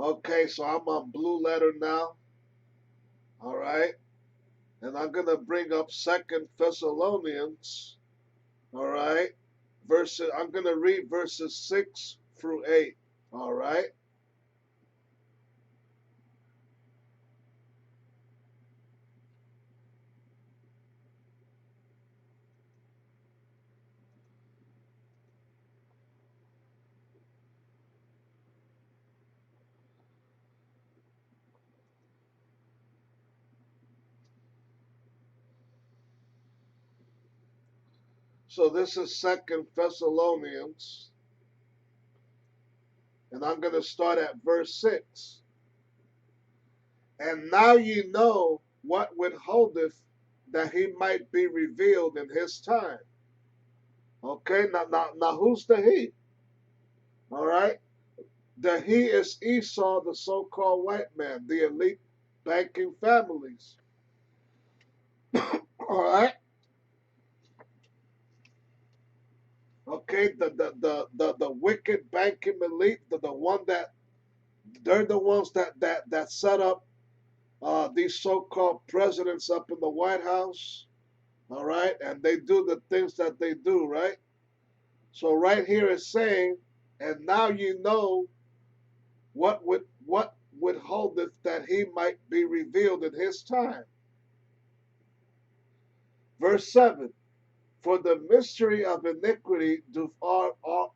Okay, so I'm on blue letter now. All right. And I'm going to bring up Second Thessalonians. All right. I'm going to read verses 6 through 8. All right. So this is Second Thessalonians, and I'm going to start at verse 6. And now ye know what withholdeth that he might be revealed in his time. Okay, now who's the he? All right. The he is Esau, the so-called white man, the elite banking families. All right. Okay, the wicked banking elite, the one that they're the ones that set up these so-called presidents up in the White House. All right, and they do the things that they do, right? So right here is saying, and now you know what withholdeth that he might be revealed in his time. Verse 7. For the mystery of iniquity doth all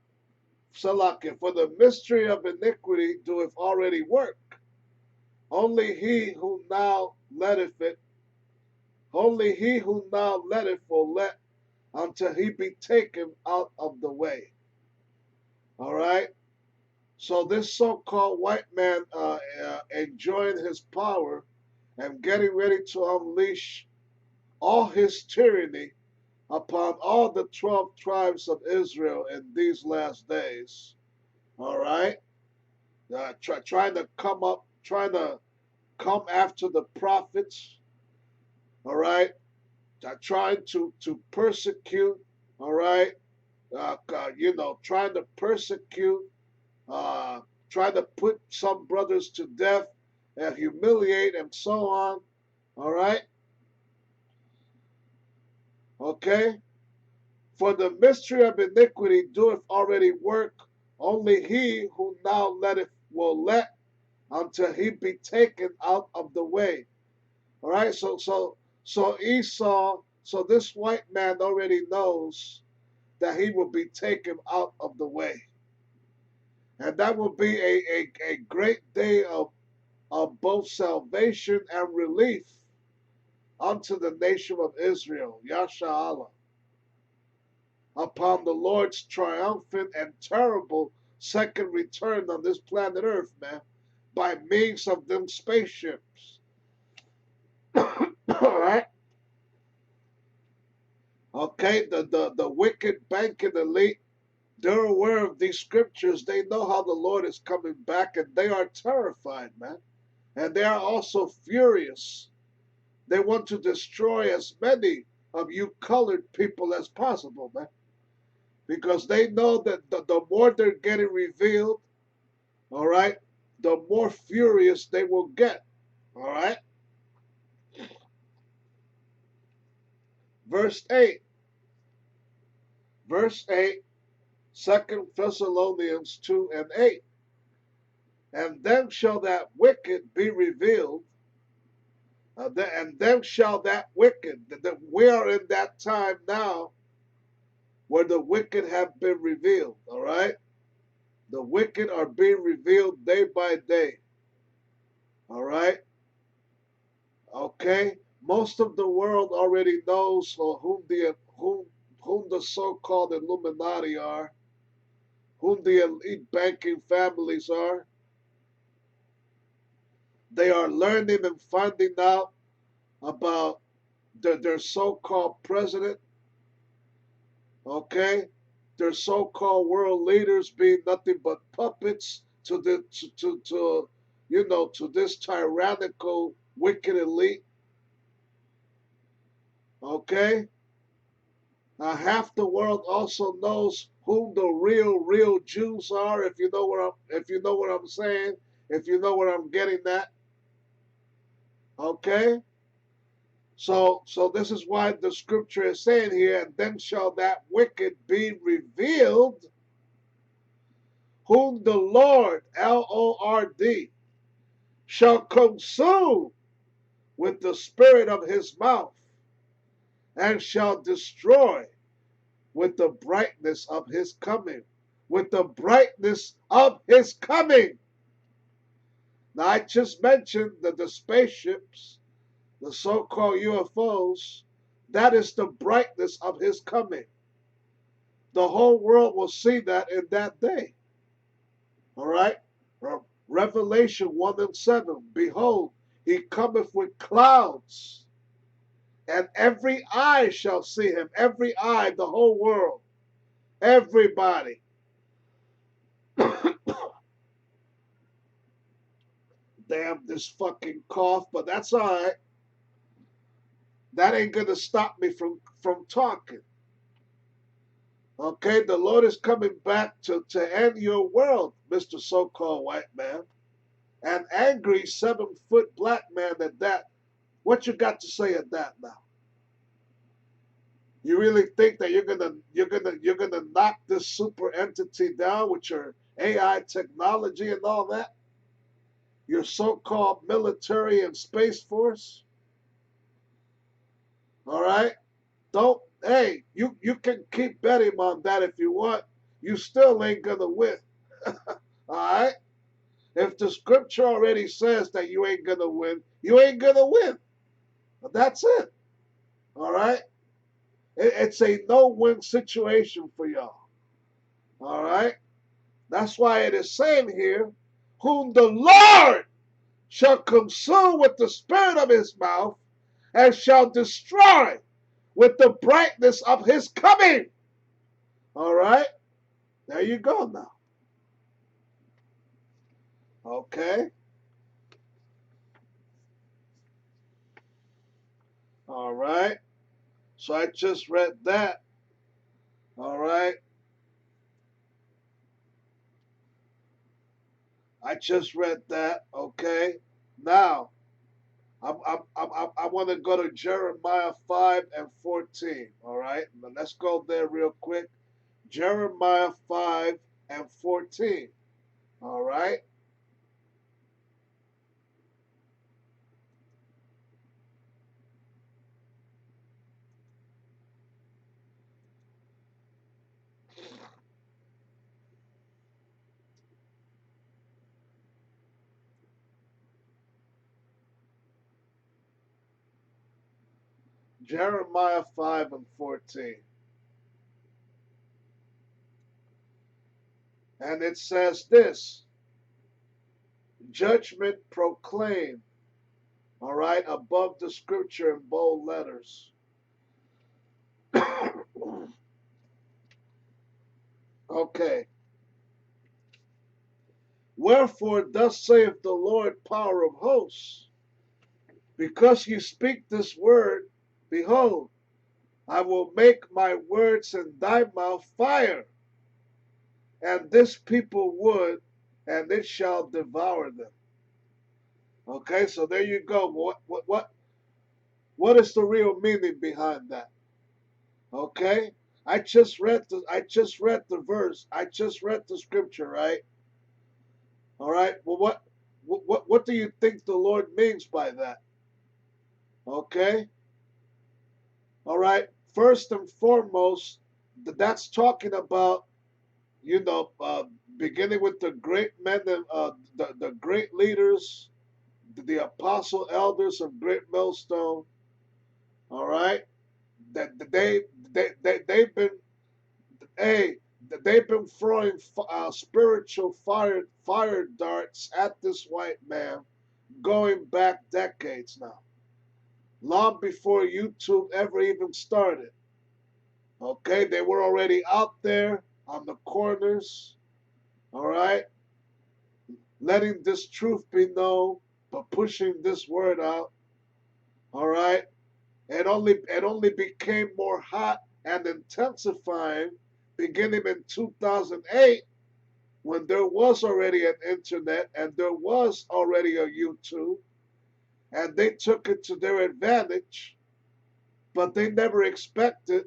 Salakia, for the mystery of iniquity doeth already work. Only he who now letteth it, only he who now letteth will let until he be taken out of the way. All right. So this so-called white man enjoying his power and getting ready to unleash all his tyranny upon all the 12 tribes of Israel in these last days. All right. Trying to come after the prophets. All right. Trying to persecute. All right. Trying to persecute, uh, trying to put some brothers to death and humiliate and so on. All right. Okay. For the mystery of iniquity doeth already work. Only he who now letteth will let until he be taken out of the way. All right. So Esau. So this white man already knows that he will be taken out of the way, and that will be a great day of both salvation and relief unto the nation of Israel. Yasha Allah, upon the Lord's triumphant and terrible second return on this planet Earth, man, by means of them spaceships. All right? Okay, the wicked banking elite, they're aware of these scriptures. They know how the Lord is coming back, and they are terrified, man. And they are also furious. They want to destroy as many of you colored people as possible, man. Because they know that the more they're getting revealed, all right, the more furious they will get. All right. Verse 8. Verse 8, 2 Thessalonians 2 and 8. And then shall that wicked be revealed, and then shall that wicked, that we are in that time now where the wicked have been revealed. All right. The wicked are being revealed day by day. All right. Okay. Most of the world already knows whom the so-called Illuminati are, whom the elite banking families are. They are learning and finding out about their so-called president. Okay. Their so-called world leaders being nothing but puppets to the to to this tyrannical wicked elite. Okay. Now, half the world also knows who the real Jews are. If you know what I'm saying, if you know where I'm getting at. Okay? So this is why the scripture is saying here, and then shall that wicked be revealed, whom the Lord, Lord, shall consume with the spirit of his mouth, and shall destroy with the brightness of his coming. With the brightness of his coming. Now, I just mentioned that the spaceships, the so called UFOs, that is the brightness of his coming. The whole world will see that in that day. All right? Revelation 1 and 7. Behold, he cometh with clouds, and every eye shall see him. Every eye, the whole world. Everybody. Damn this fucking cough, but that's all right. That ain't gonna stop me from talking. Okay, the Lord is coming back to end your world, Mr. So-called white man. An angry 7-foot black man at that. What you got to say at that now? You really think that you're gonna knock this super entity down with your AI technology and all that? Your so-called military and space force? All right? Don't, hey, you can keep betting on that if you want. You still ain't gonna win. All right? If the scripture already says that you ain't gonna win, you ain't gonna win. But that's it. All right? It's a no-win situation for y'all. All right? That's why it is saying here, whom the Lord shall consume with the spirit of his mouth, and shall destroy with the brightness of his coming. All right? There you go now. Okay? All right? So I just read that. All right? I just read that. Okay? Now, I want to go to Jeremiah 5 and 14. All right? Now let's go there real quick. Jeremiah 5 and 14. All right? Jeremiah 5 and 14. And it says this, judgment proclaimed, all right, above the scripture in bold letters. Okay. Wherefore, thus saith the Lord, power of hosts, because you speak this word, behold, I will make my words in thy mouth fire, and this people wood, and it shall devour them. Okay, so there you go. What is the real meaning behind that? Okay, I just read the verse. I just read the scripture, right? All right. Well, what do you think the Lord means by that? Okay. All right. First and foremost, that's talking about, you know, beginning with the great men and the great leaders, the apostle elders of Great Millstone. All right. That they've been, hey, they've been throwing spiritual fire darts at this white man going back decades now, long before YouTube ever even started. Okay, they were already out there on the corners, all right, letting this truth be known, but pushing this word out, all right. It only became more hot and intensifying beginning in 2008, when there was already an internet and there was already a YouTube, and they took it to their advantage, but they never expected.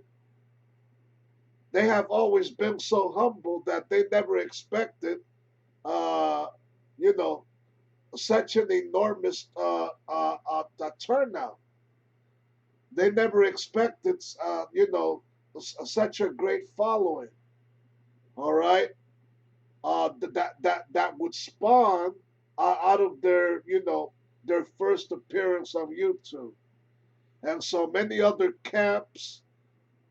They have always been so humble that they never expected, uh, you know, such an enormous turnout. They never expected, such a great following. All right, that would spawn out of their, their first appearance on YouTube, and so many other camps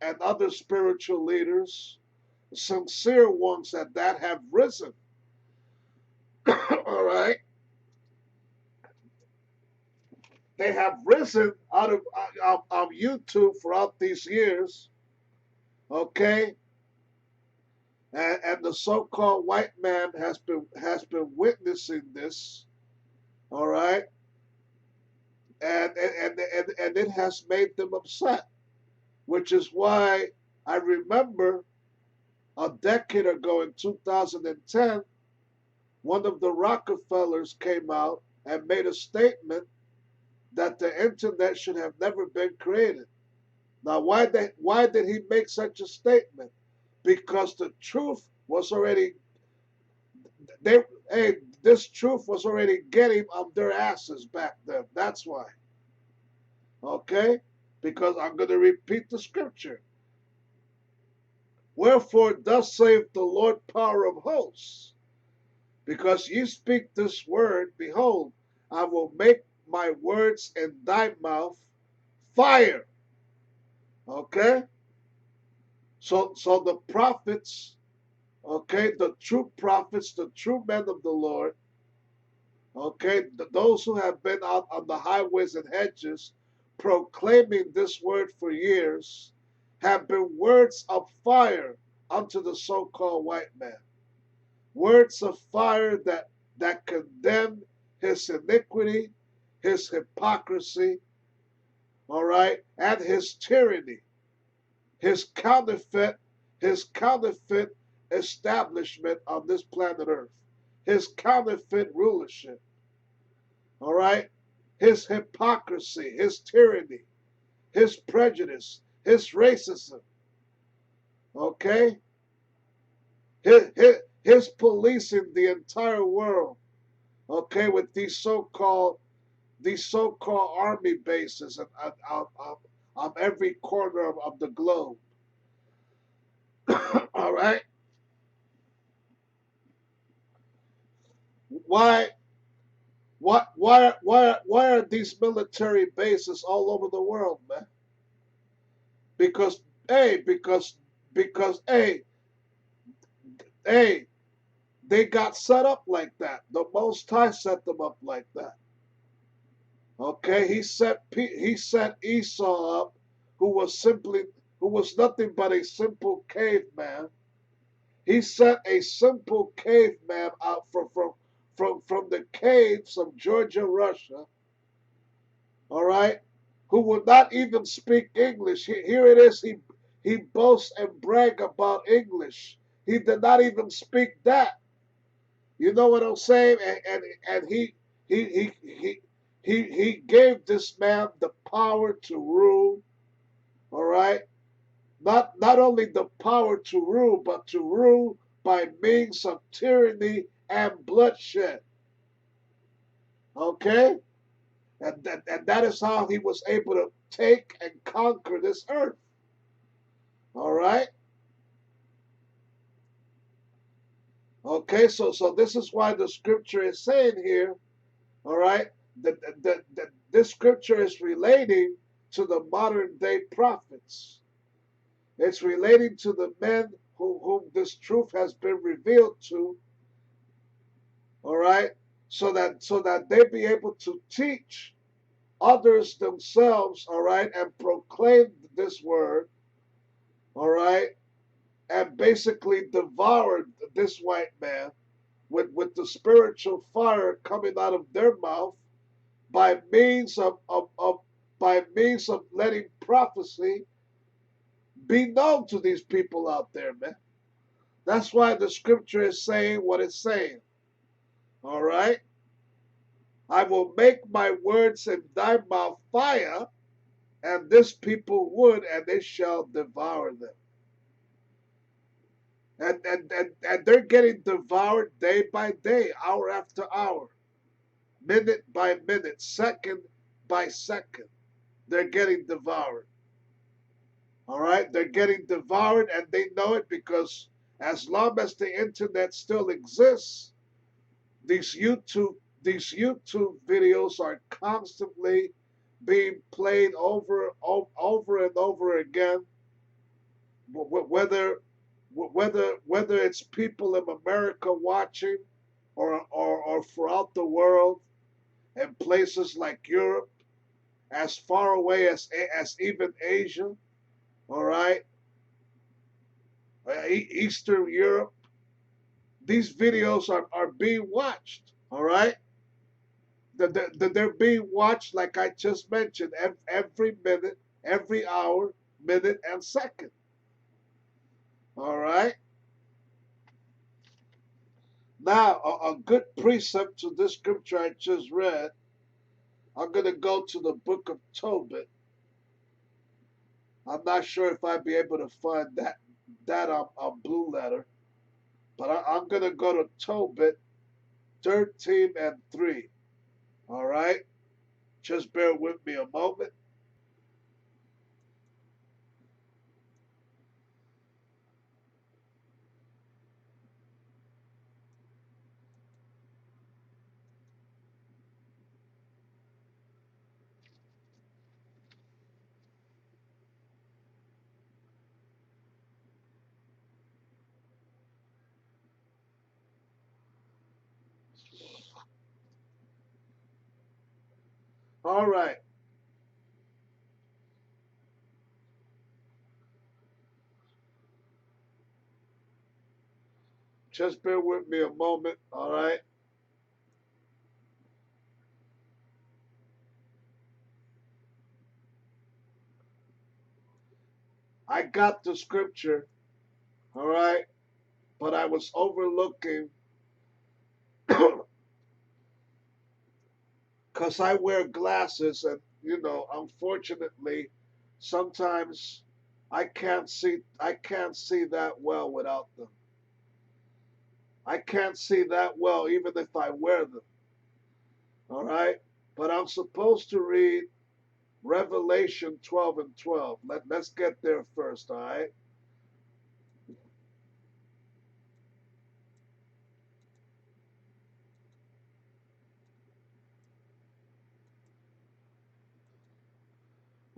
and other spiritual leaders, sincere ones at that, have risen. All right, they have risen out of YouTube throughout these years. Okay, and the so-called white man has been witnessing this. All right, and it has made them upset, which is why I remember a decade ago in 2010, one of the Rockefellers came out and made a statement that the internet should have never been created. Now, why did he make such a statement? Because the truth was already they hey this truth was already getting on their asses back then. That's why. Okay? Because I'm going to repeat the scripture. Wherefore thus saith the Lord power of hosts, because ye speak this word, behold, I will make my words in thy mouth fire. Okay? So the prophets, okay, the true prophets, the true men of the Lord, okay, those who have been out on the highways and hedges proclaiming this word for years, have been words of fire unto the so-called white man. Words of fire that condemn his iniquity, his hypocrisy, all right, and his tyranny, his counterfeit, his counterfeit establishment on this planet Earth, his counterfeit rulership, all right, his hypocrisy, his tyranny, his prejudice, his racism, okay, his policing the entire world, okay, with these so-called army bases on every corner of the globe. All right, why why are these military bases all over the world, man? Because hey, because hey, they got set up like that. The Most High set them up like that. Okay, he set Esau up, who was nothing but a simple caveman. He set a simple caveman out from the caves of Georgia, Russia. All right, who would not even speak English. Here it is. He boasts and brag about English. He did not even speak that. You know what I'm saying? And he he he he gave this man the power to rule. All right, not only the power to rule, but to rule by means of tyranny and bloodshed. Okay, and that is how he was able to take and conquer this earth. All right. Okay, so this is why the scripture is saying here, all right, that this scripture is relating to the modern day prophets. It's relating to the men whom this truth has been revealed to, all right, so that they be able to teach others themselves, all right, and proclaim this word, all right, and basically devoured this white man with the spiritual fire coming out of their mouth by means of letting prophecy be known to these people out there, man. That's why the scripture is saying what it's saying. All right? I will make my words in thy mouth fire, and this people wood, and they shall devour them. And they're getting devoured day by day, hour after hour, minute by minute, second by second. They're getting devoured. All right? They're getting devoured, and they know it because as long as the internet still exists, these YouTube videos are constantly being played over and over again, whether whether it's people in America watching or throughout the world and places like Europe, as far away as even Asia, all right, Eastern Europe. These videos are being watched, all right. They're being watched, like I just mentioned, every minute, every hour, minute, and second. All right. Now, a good precept to this scripture I just read, I'm going to go to the book of Tobit. I'm not sure if I'd be able to find that on Blue Letter, but I'm going to go to Tobit 13 and 3. All right. Just bear with me a moment. All right. Just bear with me a moment. All right. I got the scripture. All right. But I was overlooking because I wear glasses, and unfortunately, sometimes I can't see that well without them. I can't see that well even if I wear them. All right, but I'm supposed to read Revelation 12 and 12. Let's get there first. All right.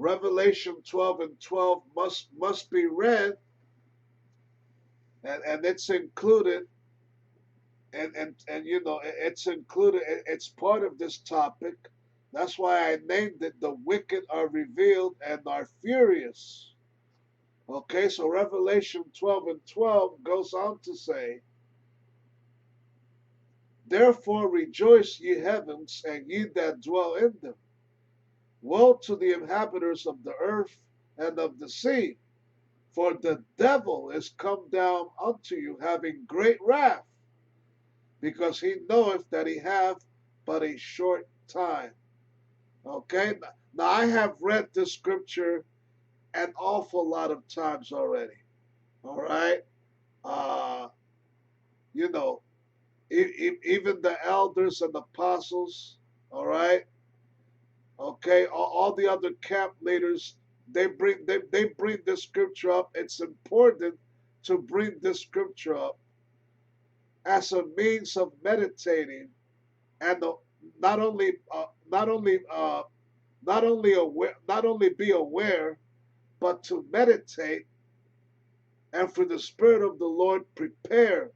Revelation 12 and 12 must be read, and it's included, and it's included. It's part of this topic. That's why I named it "The Wicked Are Revealed and Are Furious." Okay, so Revelation 12 and 12 goes on to say, "Therefore rejoice, ye heavens, and ye that dwell in them. Woe to the inhabitants of the earth and of the sea, for the devil is come down unto you, having great wrath, because he knoweth that he hath but a short time." Okay, now I have read this scripture an awful lot of times already. All right, uh, you know, even the elders and apostles. All right, okay, all the other camp leaders, they bring this scripture up. It's important to bring this scripture up as a means of meditating, and not only not only not only be aware, but to meditate, and for the Spirit of the Lord prepare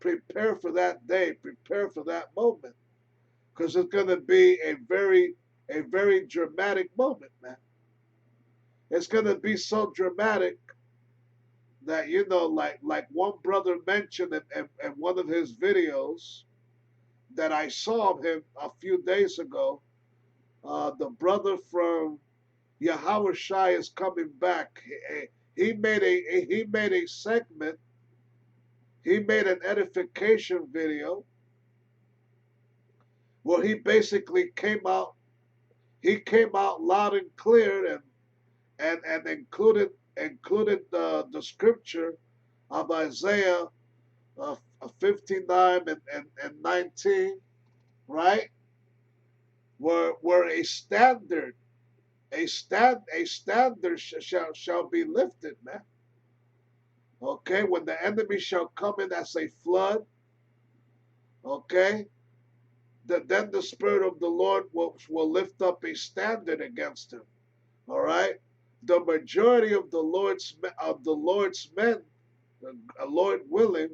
for that day, prepare for that moment, because it's going to be a very dramatic moment, man. It's going to be so dramatic that like one brother mentioned in one of his videos that I saw of him a few days ago. The brother from Yahweh Shai is coming back. He made a segment He made an edification video where he basically came out. He came out loud and clear, and included the scripture of Isaiah 59 and 19, right? Where a standard shall be lifted, man. Okay, when the enemy shall come in as a flood, okay, then the spirit of the Lord will lift up a standard against him. All right, the majority of the Lord's men, Lord willing,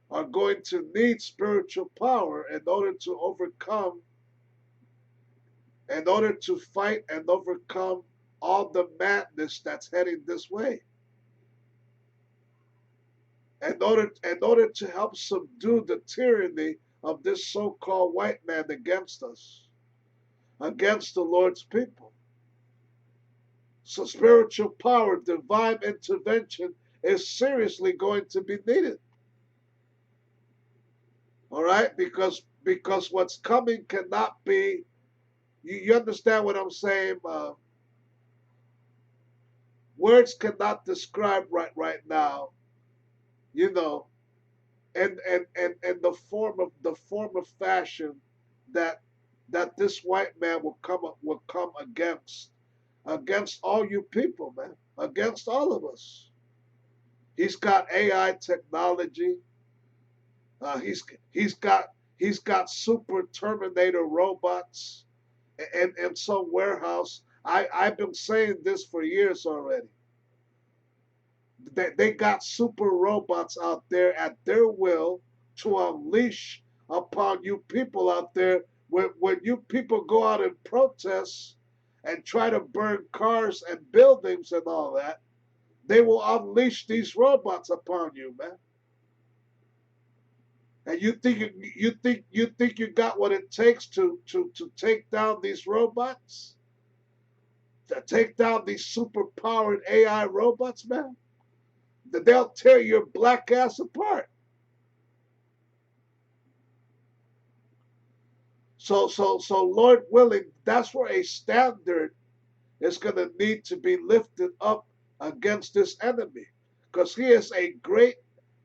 are going to need spiritual power in order to overcome, in order to fight and overcome all the madness that's heading this way. In order to help subdue the tyranny of this so-called white man against us, against the Lord's people. So spiritual power, divine intervention is seriously going to be needed. All right, because what's coming cannot be. You understand what I'm saying? Words cannot describe right now. You know, and the form of fashion that this white man will come against all you people, man, against all of us. He's got AI technology. He's got super Terminator robots in some warehouse. I've been saying this for years already. They got super robots out there at their will to unleash upon you people out there. When you people go out and protest and try to burn cars and buildings and all that, they will unleash these robots upon you, man. And you think you got what it takes to take down these robots, to take down these super powered AI robots, man? That they'll tear your black ass apart. So Lord willing, that's where a standard is going to need to be lifted up against this enemy, because he is a great,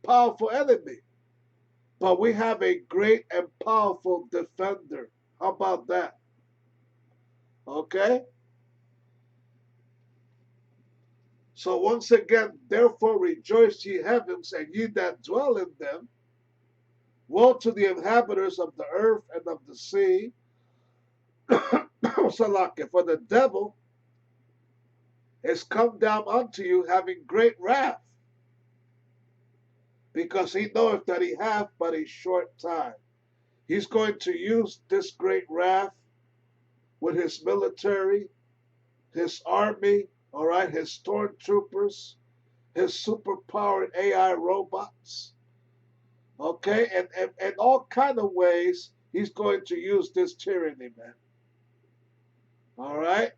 powerful enemy. But we have a great and powerful defender. How about that? Okay? So once again, therefore rejoice ye heavens, and ye that dwell in them. Woe to the inhabitants of the earth and of the sea. Salaki, for the devil is come down unto you having great wrath, because he knoweth that he hath but a short time. He's going to use this great wrath with his military, his army, all right, his stormtroopers, his superpowered AI robots, okay, and all kind of ways he's going to use this tyranny, man. All right,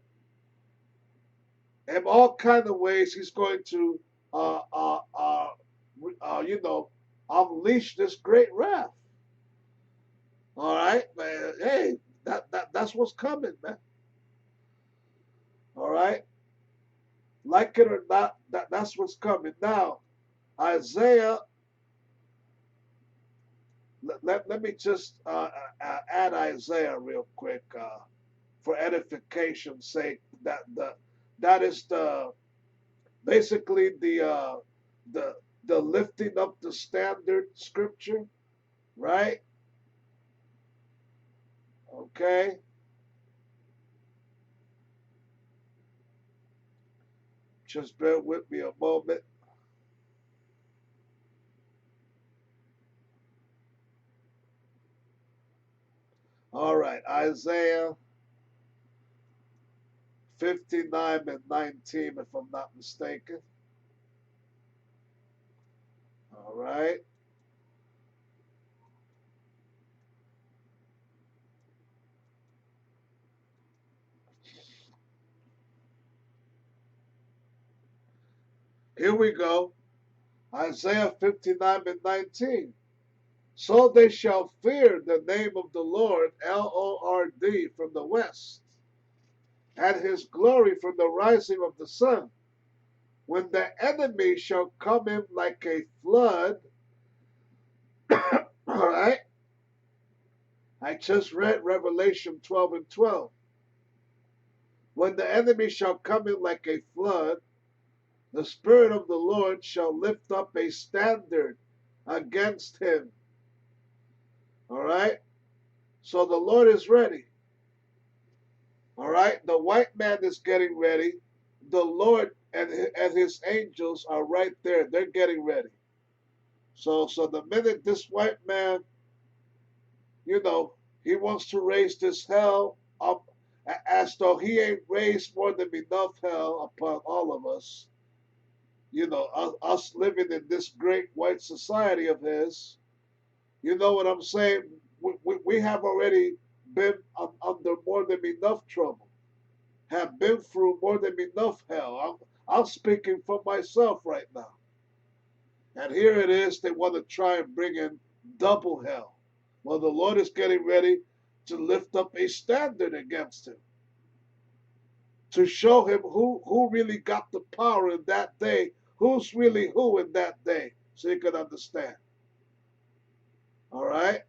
in all kind of ways he's going to, uh, uh, uh, you know, unleash this great wrath. All right, man. Hey, that's what's coming, man. All right, like it or not, that's what's coming. Now, Isaiah. Let me just add Isaiah real quick for edification's sake. That is the basically the the lifting up the standard scripture, right? Okay, just bear with me a moment. All right, Isaiah 59 and 19, if I'm not mistaken. All right, here we go. Isaiah 59 and 19. So they shall fear the name of the Lord, Lord, from the west, and his glory from the rising of the sun. When the enemy shall come in like a flood, all right? I just read Revelation 12 and 12. When the enemy shall come in like a flood, the Spirit of the Lord shall lift up a standard against him. All right? So the Lord is ready. All right? The white man is getting ready. The Lord and his angels are right there. They're getting ready. So the minute this white man, you know, he wants to raise this hell up as though he ain't raised more than enough hell upon all of us. You know, us living in this great white society of his. You know what I'm saying? We have already been under more than enough trouble, have been through more than enough hell. I'm speaking for myself right now. And here it is, they want to try and bring in double hell. Well, the Lord is getting ready to lift up a standard against him, to show him who really got the power in that day, who's really who in that day, so you can understand. All right?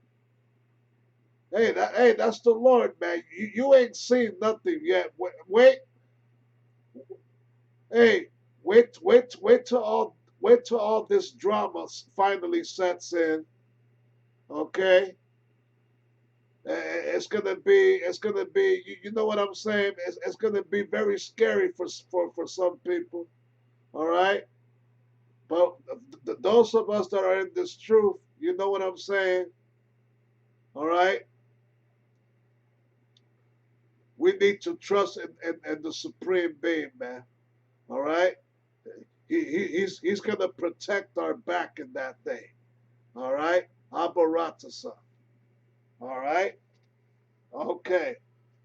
Hey, that's the Lord, man. You ain't seen nothing yet. Wait, hey, wait till all this drama finally sets in. Okay, it's gonna be. You know what I'm saying? It's gonna be very scary for some people. All right, but those of us that are in this truth, you know what I'm saying? All right, we need to trust in the supreme being, man. All right, he's gonna protect our back in that day. All right, Abaratasa. All right, okay.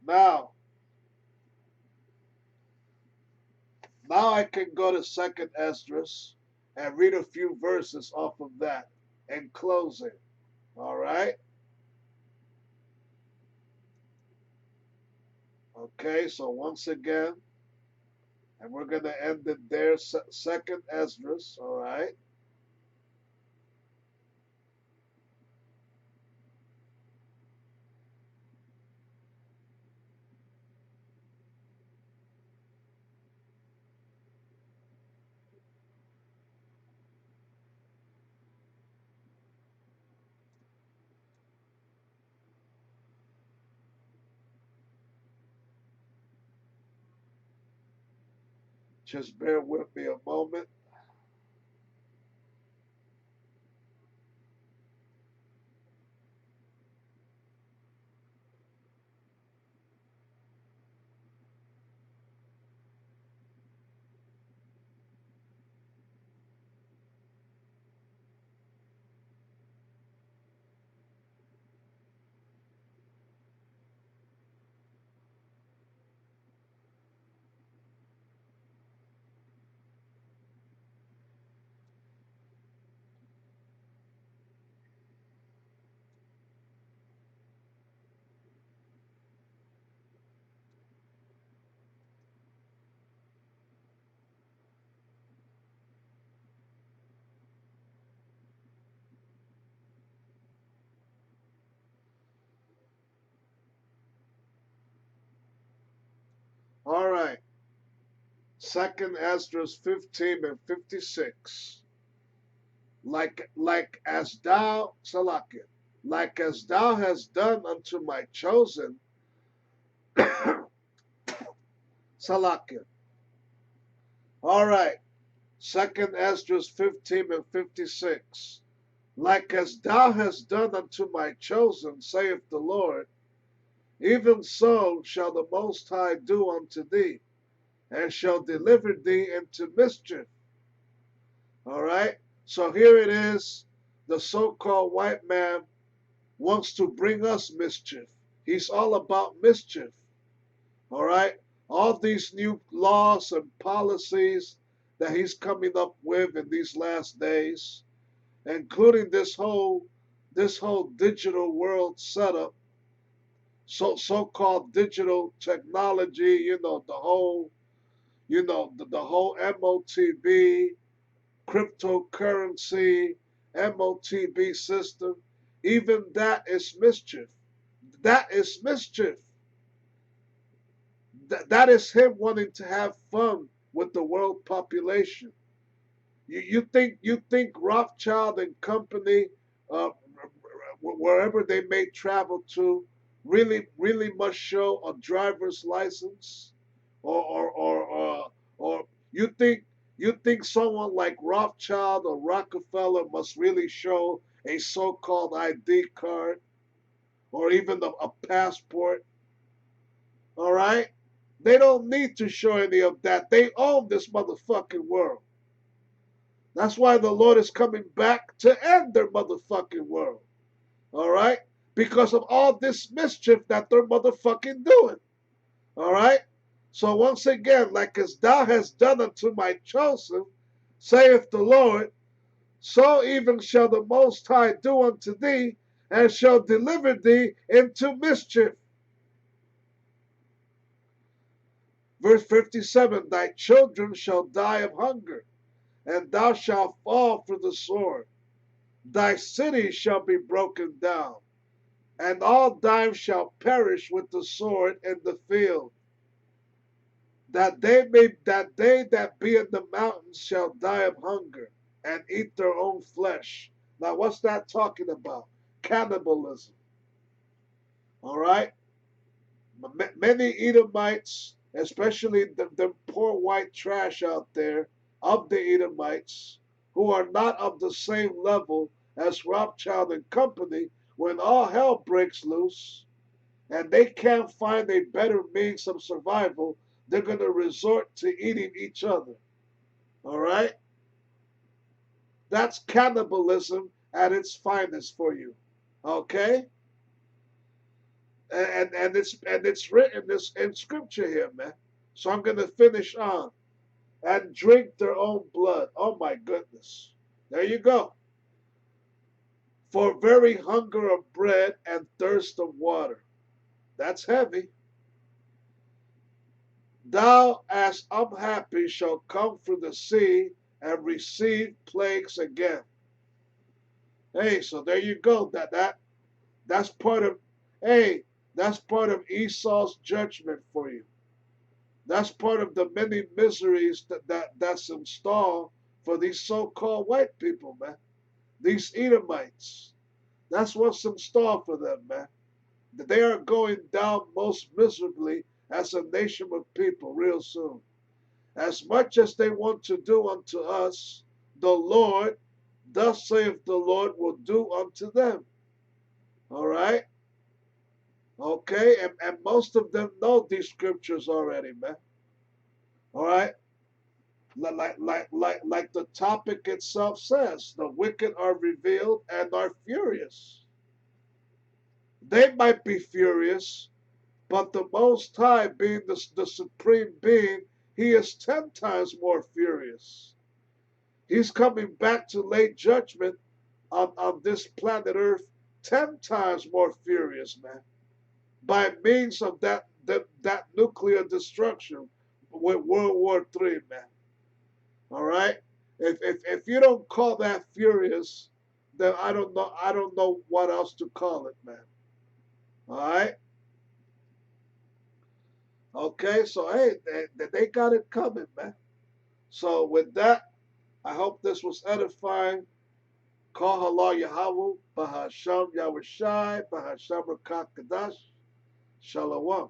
Now, now I can go to Second Esdras and read a few verses off of that in closing. All right. Okay. So once again, and we're gonna end it there. Second Esdras. All right. Just bear with me a moment. All right. Second Esdras 15 and 56. Like as thou, Salakia, like as thou hast done unto my chosen, Salakia. All right. Second Esdras 15 and 56. Like as thou hast done unto my chosen, saith the Lord, even so shall the Most High do unto thee, and shall deliver thee into mischief. All right? So here it is. The so called white man wants to bring us mischief. He's all about mischief. All right? All these new laws and policies that he's coming up with in these last days, including this whole digital world setup, so-called digital technology, the whole MOTB, cryptocurrency, MOTB system, even that is mischief. That is mischief. That is him wanting to have fun with the world population. You think Rothschild and company, uh, wherever they may travel to, really must show a driver's license, or you think someone like Rothschild or Rockefeller must really show a so-called ID card or even a passport? All right, they don't need to show any of that. They own this motherfucking world. That's why the Lord is coming back to end their motherfucking world. All right? Because of all this mischief that they're motherfucking doing. All right? So once again, like as thou hast done unto my chosen, saith the Lord, so even shall the Most High do unto thee, and shall deliver thee into mischief. Verse 57, thy children shall die of hunger, and thou shalt fall for the sword. Thy cities shall be broken down, and all thine shall perish with the sword in the field. That they that be in the mountains shall die of hunger, and eat their own flesh. Now, what's that talking about? Cannibalism. All right? Many Edomites, especially the poor white trash out there of the Edomites, who are not of the same level as Rothschild and company, when all hell breaks loose and they can't find a better means of survival, they're going to resort to eating each other. All right? That's cannibalism at its finest for you. Okay? And it's written this in scripture here, man. So I'm gonna finish on. And drink their own blood. Oh my goodness. There you go. For very hunger of bread and thirst of water. That's heavy. Thou as unhappy shalt come through the sea and receive plagues again. Hey, so there you go. That's part of hey, that's part of Esau's judgment for you. That's part of the many miseries that's installed for these so-called white people, man. These Edomites. That's what's installed for them, man. They are going down most miserably as a nation of people real soon. As much as they want to do unto us, the Lord, thus saith the Lord, will do unto them. All right? Okay? And most of them know these scriptures already, man. All right? Like the topic itself says, the wicked are revealed and are furious. They might be furious, but the Most High, being the supreme being, he is 10 times more furious. He's coming back to lay judgment on this planet Earth 10 times more furious, man, by means of that nuclear destruction with World War III, man. All right? If you don't call that furious, then I don't know what else to call it, man. All right? Okay, so hey, they got it coming, man. So with that, I hope this was edifying. Call halal Yahweh, Bahasham Yahushai, Bahasham Rakakadash, Shalom.